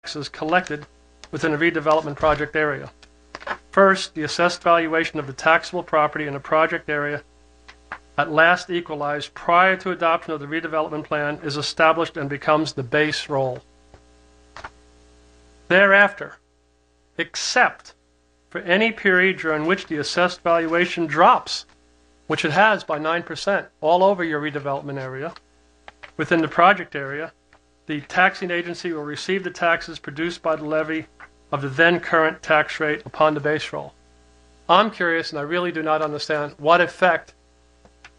taxes collected within a redevelopment project area. First, the assessed valuation of the taxable property in a project area at last equalized prior to adoption of the redevelopment plan is established and becomes the base roll. Thereafter, except for any period during which the assessed valuation drops, which it has by 9% all over your redevelopment area, within the project area, the taxing agency will receive the taxes produced by the levy of the then current tax rate upon the base roll. I'm curious, and I really do not understand what effect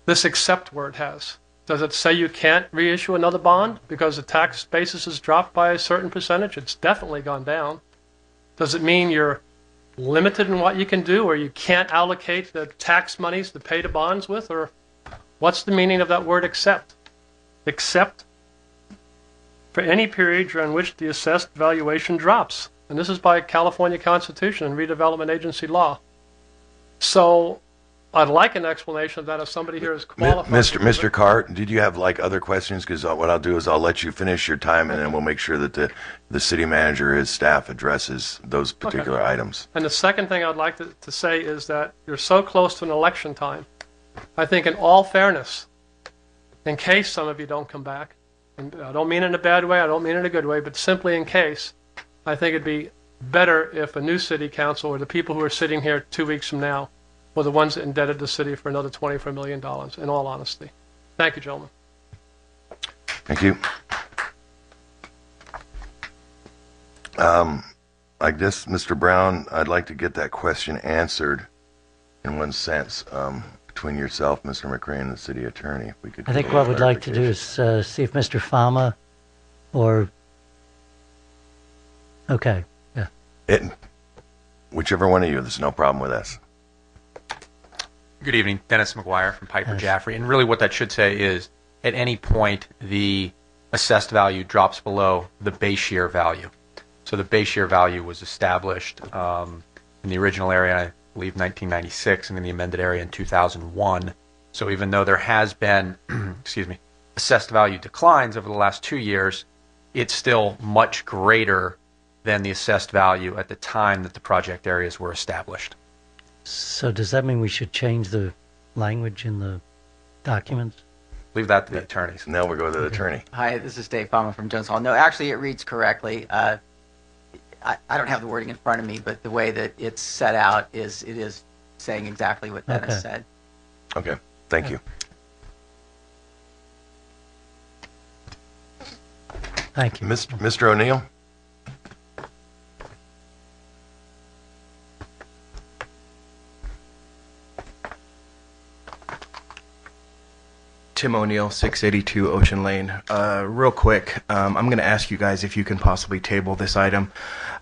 this except word has. Does it say you can't reissue another bond because the tax basis has dropped by a certain percentage? It's definitely gone down. Does it mean you're limited in what you can do, or you can't allocate the tax monies to pay the bonds with? Or what's the meaning of that word except? Except for any period during which the assessed valuation drops. And this is by California Constitution and Redevelopment Agency law. So I'd like an explanation of that if somebody here is qualified. Mr. Carr, did you have like other questions? Because what I'll do is I'll let you finish your time, and then we'll make sure that the city manager, his staff, addresses those particular items. And the second thing I'd like to say is that you're so close to an election time. I think in all fairness, in case some of you don't come back, and I don't mean it in a bad way, I don't mean it in a good way, but simply in case, I think it'd be better if a new city council, or the people who are sitting here 2 weeks from now, were the ones that indebted the city for another $24 million, in all honesty. Thank you, gentlemen. Thank you. I guess, Mr. Brown, I'd like to get that question answered in one sense between yourself, Mr. McRae, and the city attorney. If we could. I think what we'd like to do is see if Mr. Fama or... Okay, yeah. Whichever one of you, there's no problem with us. Good evening, Dennis McGuire from Piper Jaffray. And really what that should say is, at any point, the assessed value drops below the base year value. So the base year value was established in the original area, I believe 1996, and in the amended area in 2001. So even though there has been, assessed value declines over the last 2 years, it's still much greater than the assessed value at the time that the project areas were established. So does that mean we should change the language in the documents? Leave that to the attorneys. Now we'll go to the attorney. Hi, this is Dave Fama from Jones Hall. No, actually, it reads correctly. I don't have the wording in front of me, but the way that it's set out it is saying exactly what Dennis said. Okay, thank you. Thank you. Mr. O'Neill? Tim O'Neill, 682 Ocean Lane. Real quick, I'm going to ask you guys if you can possibly table this item.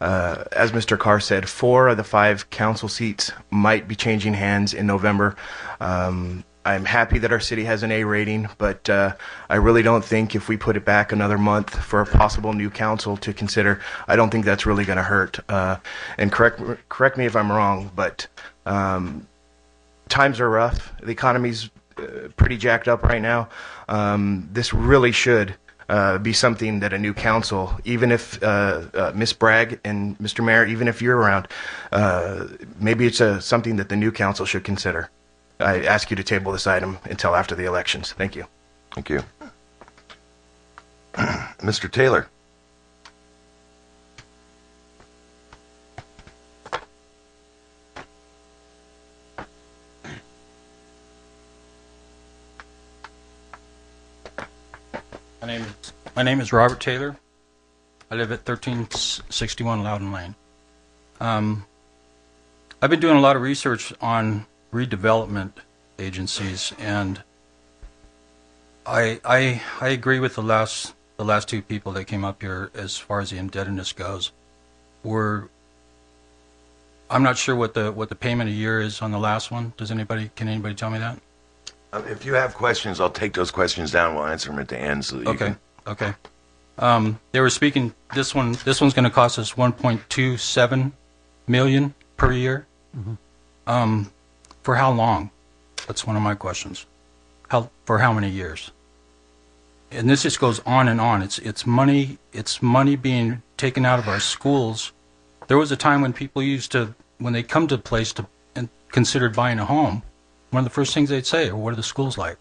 As Mr. Carr said, 4 of the 5 council seats might be changing hands in November. I'm happy that our city has an A rating, but I really don't think if we put it back another month for a possible new council to consider, I don't think that's really going to hurt. And correct me if I'm wrong, but times are rough. The economy's pretty jacked up right now. This really should be something that a new council, even if Ms. Bragg and Mr. Mayor, even if you're around, maybe it's something that the new council should consider. I ask you to table this item until after the elections. Thank you. Thank you. Mr. Taylor. My name is Robert Taylor. I live at 1361 Loudon Lane. I've been doing a lot of research on redevelopment agencies, and I agree with the last 2 people that came up here as far as the indebtedness goes. I'm not sure what the payment a year is on the last one. Can anybody tell me that? If you have questions, I'll take those questions down. We'll answer them at the end. So that you can... Okay. They were speaking. This one's going to cost us $1.27 million per year. Mm-hmm. For how long? That's one of my questions. For how many years? And this just goes on and on. It's money being taken out of our schools, there was a time when people used to, when they come to a place to and considered buying a home, one of the first things they'd say, what are the schools like?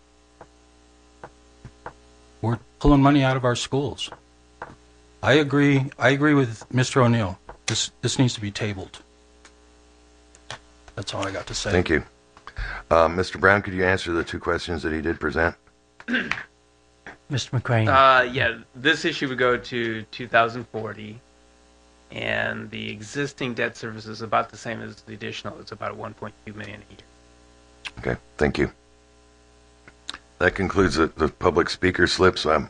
We're pulling money out of our schools. I agree with Mr. O'Neill. This needs to be tabled. That's all I got to say. Thank you. Mr. Brown, could you answer the two questions that he did present? Mr. McCrane. Yeah, this issue would go to 2040, and the existing debt service is about the same as the additional. It's about 1.2 million a year. Okay, thank you. That concludes the public speaker slip. So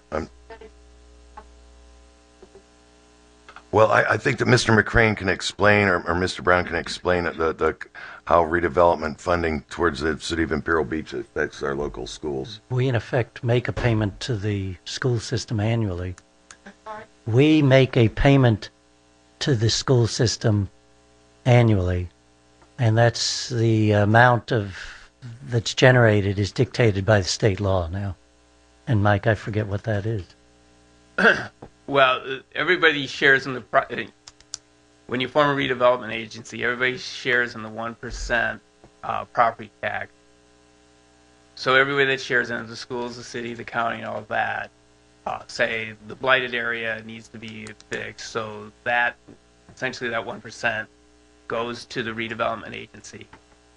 well, I think that Mr. McCrane can explain, or Mr. Brown can explain how redevelopment funding towards the city of Imperial Beach affects our local schools. We, in effect, make a payment to the school system annually. We make a payment to the school system annually, and that's the amount that's generated is dictated by the state law now. And Mike, I forget what that is. Well, everybody shares in the when you form a redevelopment agency, everybody shares in the 1% property tax. So everybody that shares in it, the schools, the city, the county, and all of that, say the blighted area needs to be fixed. So that essentially that 1% goes to the redevelopment agency,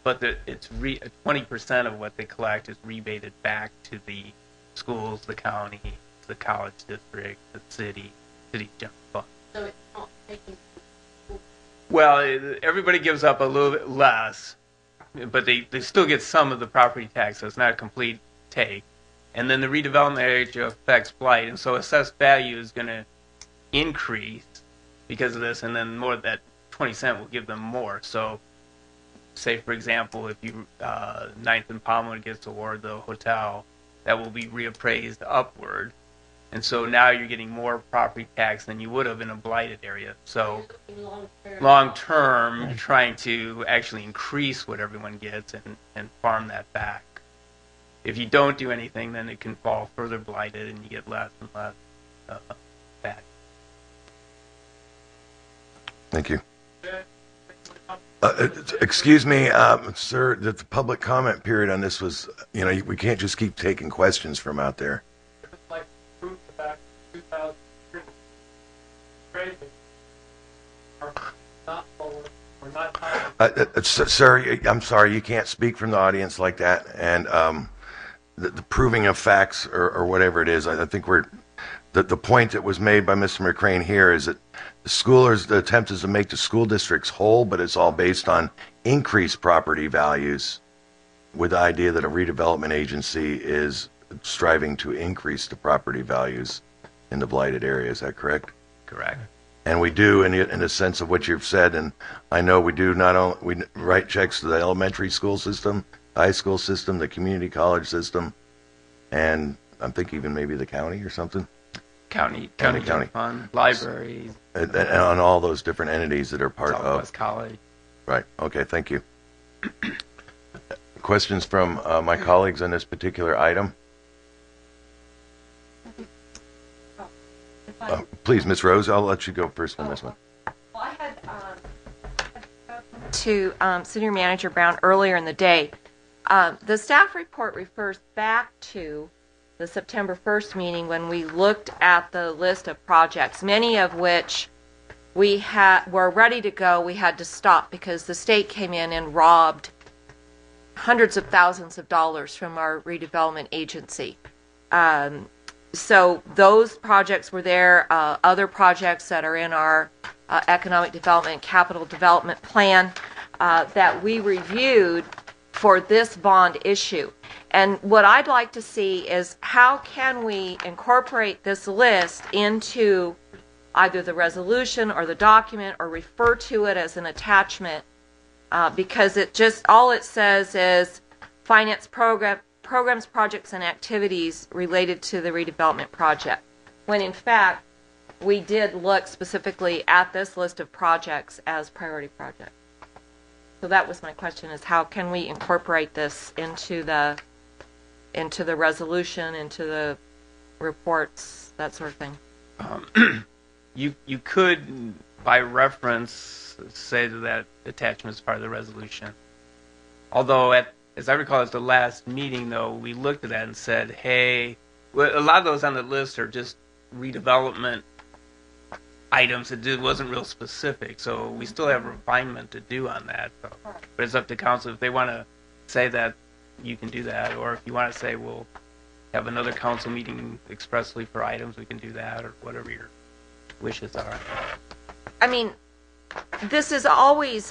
but it's 20% of what they collect is rebated back to the schools, the county, the college district, the city general fund. So it's not taking. Well, everybody gives up a little bit less, but they still get some of the property tax, so it's not a complete take. And then the redevelopment area affects blight, and so assessed value is going to increase because of this, and then more of that 20 cent will give them more. So, say for example, if you Ninth and Palmwood gets awarded the hotel, that will be reappraised upward. And so now you're getting more property tax than you would have in a blighted area. So long term, you're trying to actually increase what everyone gets and farm that back. If you don't do anything, then it can fall further blighted and you get less and less back. Thank you. Excuse me, sir, that the public comment period on this was, we can't just keep taking questions from out there. Back in 2003, crazy. Not forward, or not Sir, I'm sorry, you can't speak from the audience like that. And the proving of facts or whatever it is, I think the point that was made by Mr. McCrane here is that the attempt is to make the school districts whole, but it's all based on increased property values with the idea that a redevelopment agency is striving to increase the property values in the blighted area. Is that correct? Correct. And we do, in the sense of what you've said, and I know we do, not only we write checks to the elementary school system, high school system, the community college system, and I'm thinking even maybe the county or something. County fund, libraries, and on all those different entities that are part Southwest of. College. Right. Okay. Thank you. Questions from my colleagues on this particular item? Please, Ms. Rose, I'll let you go first on this one. Well, I had to City Manager Brown earlier in the day. The staff report refers back to the September 1st meeting when we looked at the list of projects, many of which were ready to go. We had to stop because the state came in and robbed hundreds of thousands of dollars from our redevelopment agency. So those projects were there. Other projects that are in our economic development, capital development plan that we reviewed for this bond issue. And what I'd like to see is how can we incorporate this list into either the resolution or the document or refer to it as an attachment because all it says is finance programs, projects, and activities related to the redevelopment project. When in fact, we did look specifically at this list of projects as priority projects. So that was my question: is how can we incorporate this into the resolution, into the reports, that sort of thing? you could, by reference, say that attachment is part of the resolution. Although, as I recall, at the last meeting, though, we looked at that and said, hey, well, a lot of those on the list are just redevelopment items. It wasn't real specific, so we still have refinement to do on that. So. But it's up to council. If they want to say that, you can do that. Or if you want to say, we'll have another council meeting expressly for items, we can do that, or whatever your wishes are. I mean, this is always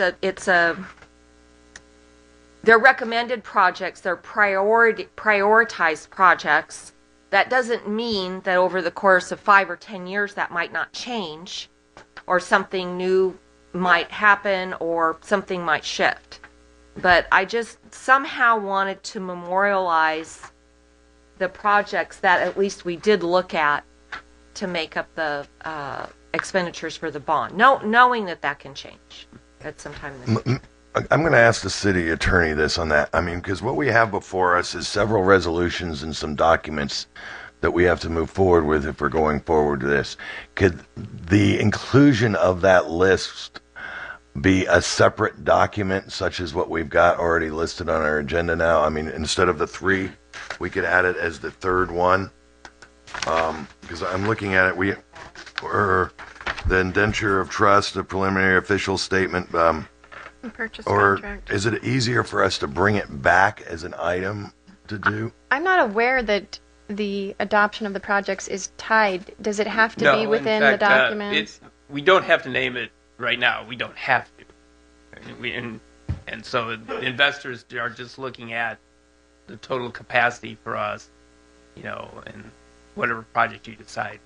they're recommended projects, they're prioritized projects. That doesn't mean that over the course of 5 or 10 years that might not change, or something new might happen, or something might shift. But I just somehow wanted to memorialize the projects that at least we did look at to make up the expenditures for the bond, knowing that can change at some time in the future. I'm going to ask the city attorney this on that. I mean, because what we have before us is several resolutions and some documents that we have to move forward with if we're going forward to this. Could the inclusion of that list be a separate document, such as what we've got already listed on our agenda now? I mean, instead of the 3, we could add it as the third one. Because I'm looking at it, or the indenture of trust, the preliminary official statement, purchase or contract. is it easier for us to bring it back as an item to do? I'm not aware that the adoption of the projects is tied. Does it have to No, be within in fact, the documents? We don't have to name it right now. We don't have to. And so the investors are just looking at the total capacity for us, and whatever project you decide.